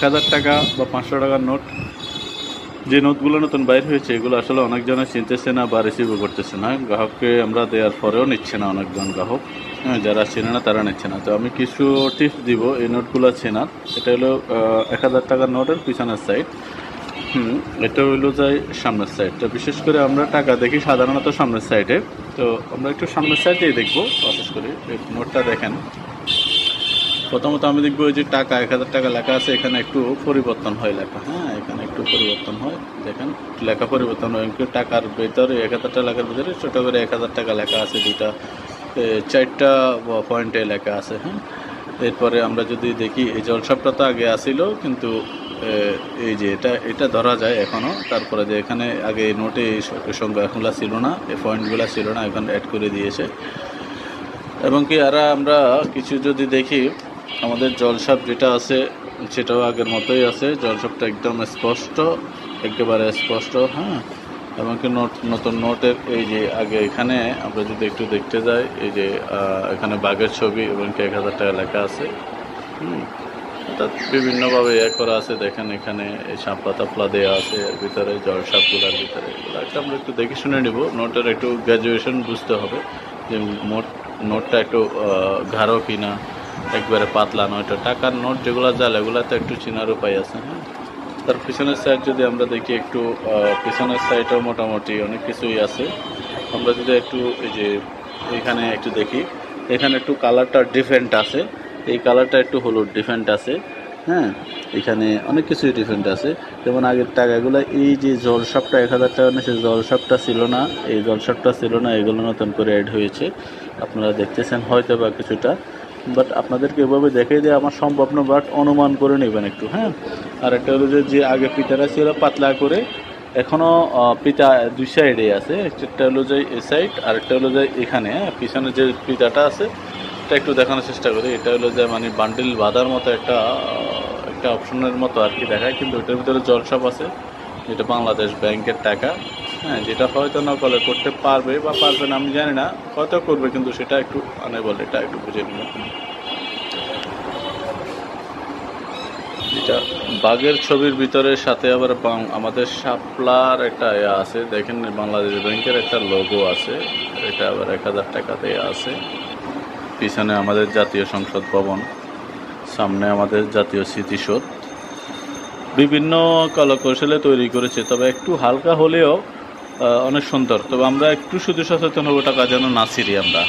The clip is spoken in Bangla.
1000 টাকা বা 500 টাকার নোট, যে নোটগুলো নতুন বাইর হয়েছে এগুলো আসলে অনেকজনে চিনতেছে না বা রিসিভও করতেছে না। গ্রাহককে আমরা দেওয়ার পরেও নিচ্ছে না অনেকজন গ্রাহক, হ্যাঁ, যারা চেনে না তারা নিচ্ছে না। তো আমি কিছু টিপস দিব এই নোটগুলো চেনার। এটা হলো 1000 টাকার নোটের পিছনের সাইড। এটা হইলো যায় সামনের সাইডটা। বিশেষ করে আমরা টাকা দেখি সাধারণত সামনের সাইডে, তো আমরা একটু সামনের সাইডেই দেখবো বিশেষ করে। এই নোটটা দেখেন, প্রথমত আমি দেখবো যে টাকা 1000 টাকা লেখা আছে, এখানে একটু পরিবর্তন হয় লেখা, হ্যাঁ, এখানে একটু পরিবর্তন হয়, দেখেন লেখা পরিবর্তন হয়। টাকার ভেতরে 1000 টাকার ভিতরে ছোটো করে 1000 টাকা লেখা আছে, দুইটা 4টা পয়েন্টে লেখা আছে, হ্যাঁ। এরপরে আমরা যদি দেখি এই জলসাপটা তো আগে আসিল, কিন্তু এই যে এটা ধরা যায় এখনও। তারপরে যে এখানে আগে নোটে এই সংখ্যাগুলো ছিল না, এই পয়েন্টগুলো ছিল না, এখন অ্যাড করে দিয়েছে। এবং কি আমরা কিছু যদি দেখি, আমাদের জলসাপ যেটা আছে সেটাও আগের মতোই আছে। জলসাপটা একদম স্পষ্ট, একেবারে স্পষ্ট, হ্যাঁ। এবং কি নতুন নোটের এই যে আগে এখানে আমরা যদি একটু দেখতে যাই, এই যে এখানে বাঘের ছবি এবং কি 1000 টাকা লেখা আছে, অর্থাৎ বিভিন্নভাবে করা আছে। দেখেন এখানে এই শাপলা তাপলা দেওয়া আছে, এর ভিতরে জলসাপগুলোর ভিতরে এগুলো একটা আমরা একটু দেখে শুনে নিব। নোটের একটু গ্র্যাজুয়েশন বুঝতে হবে যে নোটটা একটু গাঢ় কিনা, একবারে পাতলা নয়। টাকার নোট যেগুলো জাল এগুলাতে একটু চেনার উপায় আছে, হ্যাঁ। তার পিছনের সাইড যদি আমরা দেখি, একটু পিছনের সাইডেও মোটামুটি অনেক কিছুই আছে। আমরা যদি একটু এই যে এখানে একটু দেখি, এখানে একটু কালারটা ডিফারেন্ট আছে, এই কালারটা একটু হলুদ ডিফারেন্ট আছে, হ্যাঁ। এখানে অনেক কিছুই ডিফারেন্ট আছে। যেমন আগের টাকাগুলো এই যে জলসাপটা 1000 টাকা না, সেই জলসাপটা ছিল না, এই জলসাপটা ছিল না, এগুলো নতুন করে অ্যাড হয়েছে। আপনারা দেখতেছেন হয়তো বা কিছুটা, বাট আপনাদেরকে এভাবে দেখে দিয়ে আমার সম্ভব না, বাট অনুমান করে নেবেন একটু, হ্যাঁ। আর একটা হলো যে আগে পিতাটা ছিল পাতলা করে, এখনও পিতা দুই সাইডে আছে, একটা হলো যে এই সাইড আর একটা হলো যে এখানে, হ্যাঁ। পিছনে যে পিতাটা আছে এটা একটু দেখানোর চেষ্টা করি। এটা হলো যে মানে বান্ডিল বাঁধার মতো একটা অপশনের মতো আর কি দেখায়, কিন্তু ওইটার ভিতরে জলসাপ আছে। এটা বাংলাদেশ ব্যাংকের টাকা, হ্যাঁ, যেটা হয়তো নকলে করতে পারবে বা পারবে না আমি জানি না, হয়তো করবে, কিন্তু সেটা একটু আনেবল, এটা একটু বুঝে নেবেন। এটা বাঘের ছবির ভিতরে সাথে আবার আমাদের শাপলার একটা আছে, দেখেন বাংলাদেশ ব্যাংকের একটা লোগো আছে। এটা আবার 1000 টাকাতে আছে। পিছনে আমাদের জাতীয় সংসদ ভবন, সামনে আমাদের জাতীয় স্মৃতিসৌধ, বিভিন্ন কলাকৌশলে তৈরি করেছে, তবে একটু হালকা হলেও অনেক সুন্দর। তবে আমরা একটু শুধু সচেতন হবো টাকা যেন না ছিঁড়ি আমরা।